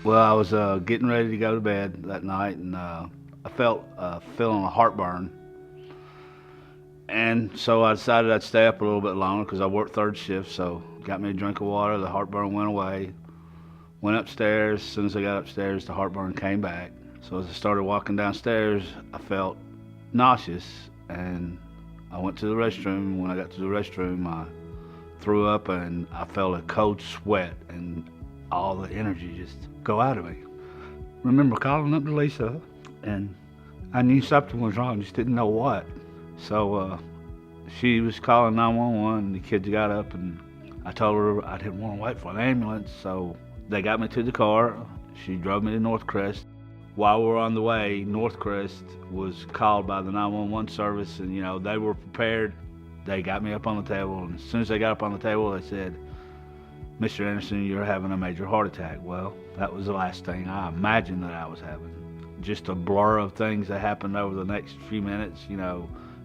Well, I was getting ready to go to bed that night, and I felt feeling a heartburn, and so I decided I'd stay up a little bit longer because I worked third shift. So got me a drink of water. The heartburn went away. Went upstairs. As soon as I got upstairs, the heartburn came back. So as I started walking downstairs, I felt nauseous, and I went to the restroom. When I got to the restroom, I threw up, and I felt a cold sweat, and all the energy just go out of me. Remember calling up to Lisa, and I knew something was wrong, just didn't know what. So she was calling 911, and the kids got up, and I told her I didn't want to wait for an ambulance, so they got me to the car. She drove me to NorthCrest. While we were on the way, NorthCrest was called by the 911 service, and they were prepared. They got me up on the table, and as soon as they got up on the table, they said, "Mr. Anderson, you're having a major heart attack." Well, that was the last thing I imagined that I was having. Just a blur of things that happened over the next few minutes,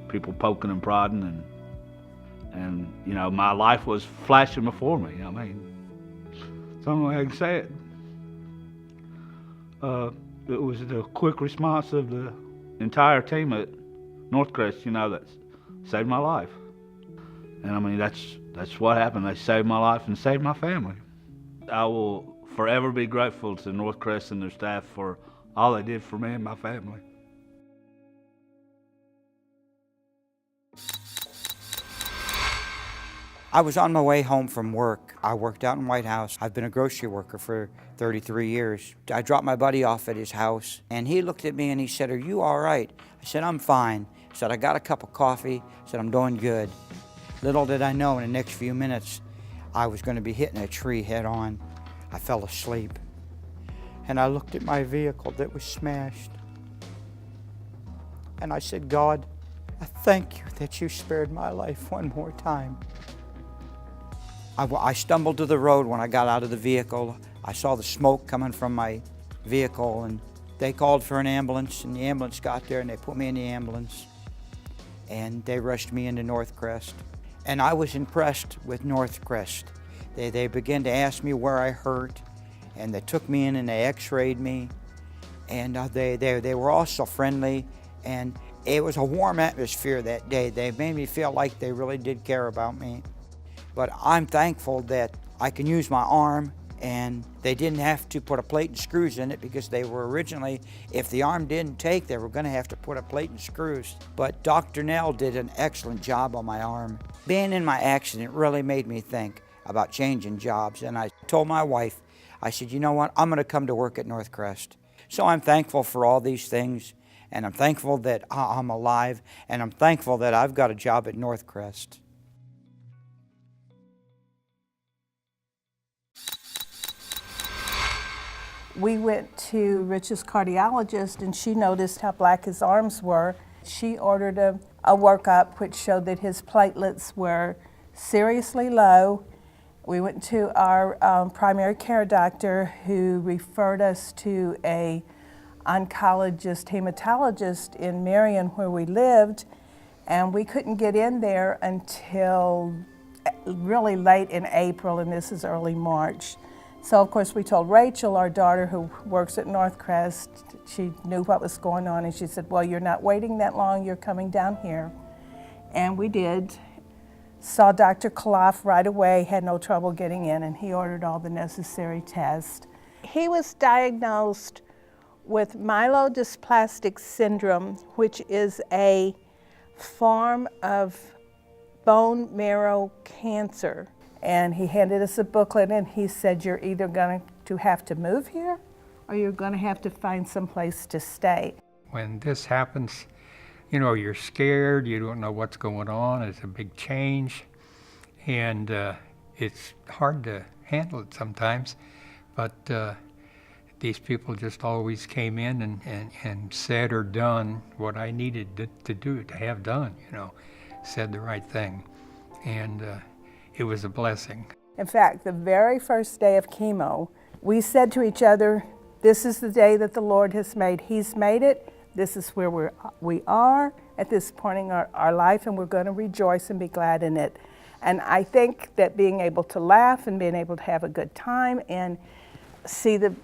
people poking and prodding, and my life was flashing before me. I mean, it's the only way I can say it. It was the quick response of the entire team at NorthCrest, that saved my life. And I mean, that's what happened. They saved my life and saved my family. I will forever be grateful to NorthCrest and their staff for all they did for me and my family. I was on my way home from work. I worked out in White House. I've been a grocery worker for 33 years. I dropped my buddy off at his house, and he looked at me and he said, "Are you all right?" I said, "I'm fine." He said, "I got a cup of coffee." I said, "I'm doing good." Little did I know, in the next few minutes, I was going to be hitting a tree head on. I fell asleep, and I looked at my vehicle that was smashed, and I said, "God, I thank you that you spared my life one more time." I stumbled to the road when I got out of the vehicle. I saw the smoke coming from my vehicle, and they called for an ambulance, and the ambulance got there, and they put me in the ambulance, and they rushed me into NorthCrest. And I was impressed with NorthCrest. They began to ask me where I hurt, and they took me in and they x-rayed me, and they were also friendly, and it was a warm atmosphere that day. They made me feel like they really did care about me. But I'm thankful that I can use my arm, and they didn't have to put a plate and screws in it, because they were originally, if the arm didn't take, they were going to have to put a plate and screws. But Dr. Nell did an excellent job on my arm. Being in my accident really made me think about changing jobs, and I told my wife, I said, "You know what, I'm going to come to work at NorthCrest." So I'm thankful for all these things, and I'm thankful that I'm alive, and I'm thankful that I've got a job at NorthCrest. We went to Rich's cardiologist, and she noticed how black his arms were. She ordered a workup which showed that his platelets were seriously low. We went to our primary care doctor, who referred us to a oncologist, hematologist in Marion, where we lived, and we couldn't get in there until really late in April, and this is early March. So of course we told Rachel, our daughter who works at NorthCrest. She knew what was going on, and she said, "Well, you're not waiting that long, you're coming down here." And we did. Saw Dr. Koloff right away, had no trouble getting in, and he ordered all the necessary tests. He was diagnosed with myelodysplastic syndrome, which is a form of bone marrow cancer. And he handed us a booklet, and he said, "You're either going to have to move here, or you're going to have to find some place to stay." When this happens, you're scared, you don't know what's going on, it's a big change, and it's hard to handle it sometimes, but these people just always came in and said or done what I needed to have done, said the right thing, and it was a blessing. In fact, the very first day of chemo, we said to each other, "This is the day that the Lord has made. He's made it. This is where we are at this point in our life, and we're going to rejoice and be glad in it." And I think that being able to laugh and being able to have a good time and see the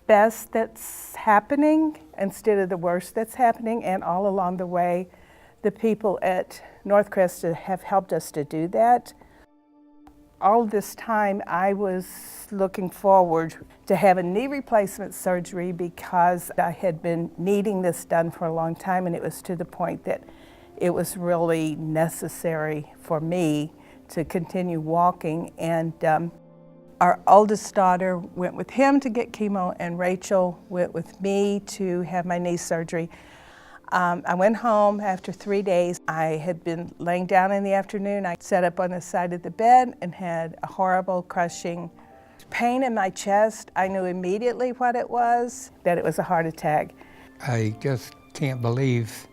best that's happening instead of the worst that's happening, and all along the way, the people at NorthCrest have helped us to do that. All this time, I was looking forward to have a knee replacement surgery because I had been needing this done for a long time, and it was to the point that it was really necessary for me to continue walking. And our oldest daughter went with him to get chemo, and Rachel went with me to have my knee surgery. I went home after 3 days. I had been laying down in the afternoon. I sat up on the side of the bed and had a horrible crushing pain in my chest. I knew immediately what it was, that it was a heart attack. I just can't believe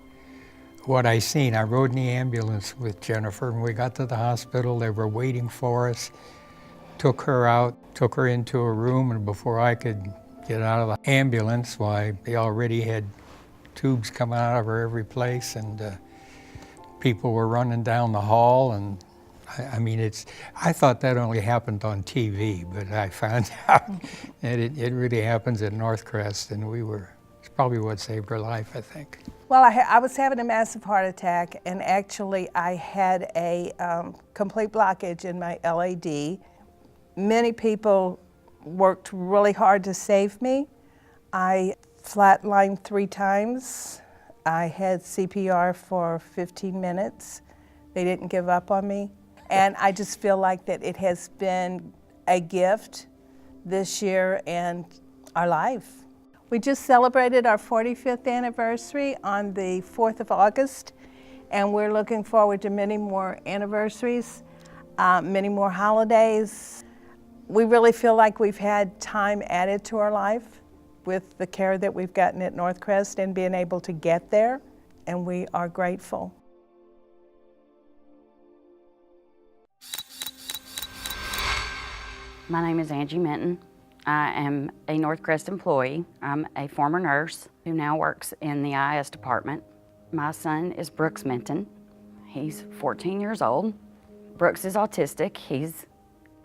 what I seen. I rode in the ambulance with Jennifer, and we got to the hospital. They were waiting for us. Took her out, took her into a room, and before I could get out of the ambulance, why, they already had tubes coming out of her every place, and people were running down the hall. And I mean, I thought that only happened on TV, but I found out that it really happens at NorthCrest, and it's probably what saved her life, I think. Well, I was having a massive heart attack, and actually I had a complete blockage in my LAD. Many people worked really hard to save me. I flatlined 3 times. I had CPR for 15 minutes. They didn't give up on me. And I just feel like that it has been a gift this year and our life. We just celebrated our 45th anniversary on the 4th of August, and we're looking forward to many more anniversaries, many more holidays. We really feel like we've had time added to our life with the care that we've gotten at NorthCrest and being able to get there, and we are grateful. My name is Angie Minton. I am a NorthCrest employee. I'm a former nurse who now works in the IS department. My son is Brooks Minton. He's 14 years old. Brooks is autistic. He's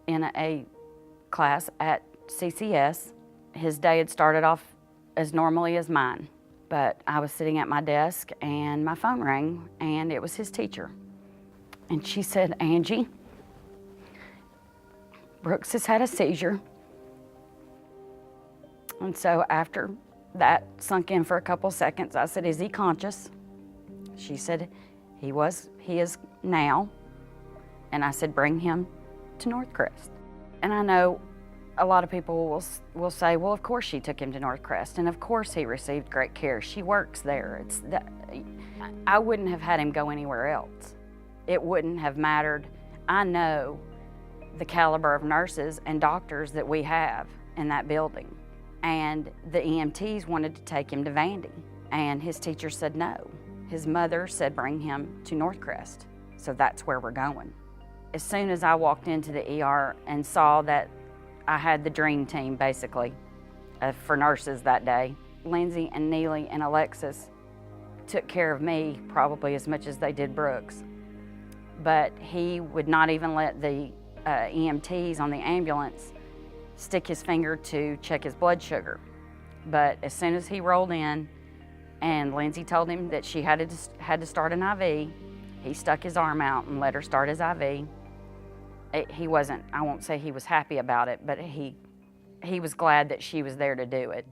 in a class at CCS. His day had started off as normally as mine, but I was sitting at my desk and my phone rang, and it was his teacher. And she said, "Angie, Brooks has had a seizure." And so after that sunk in for a couple seconds, I said, "Is he conscious?" She said, he is now. And I said, "Bring him to NorthCrest." And I know a lot of people will say, "Well, of course she took him to NorthCrest, and of course he received great care. She works there." I wouldn't have had him go anywhere else. It wouldn't have mattered. I know the caliber of nurses and doctors that we have in that building. And the EMTs wanted to take him to Vandy, and his teacher said no. His mother said, "Bring him to NorthCrest." So that's where we're going. As soon as I walked into the ER and saw that I had the dream team, basically, for nurses that day, Lindsay and Neely and Alexis took care of me probably as much as they did Brooks. But he would not even let the EMTs on the ambulance stick his finger to check his blood sugar. But as soon as he rolled in and Lindsay told him that she had to start an IV, he stuck his arm out and let her start his IV. He wasn't, I won't say he was happy about it, but he was glad that she was there to do it.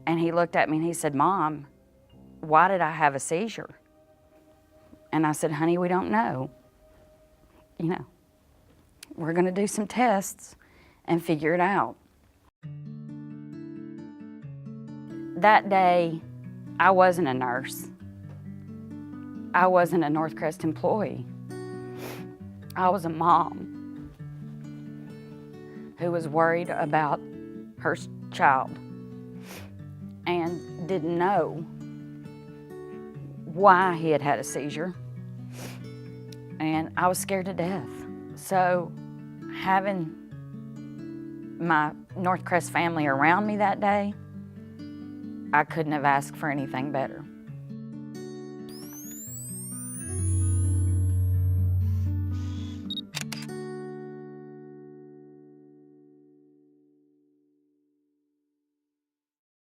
And he looked at me and he said, "Mom, why did I have a seizure?" And I said, "Honey, we don't know. You know, we're gonna do some tests and figure it out." That day, I wasn't a nurse. I wasn't a NorthCrest employee. I was a mom who was worried about her child and didn't know why he had had a seizure. And I was scared to death. So having my NorthCrest family around me that day, I couldn't have asked for anything better.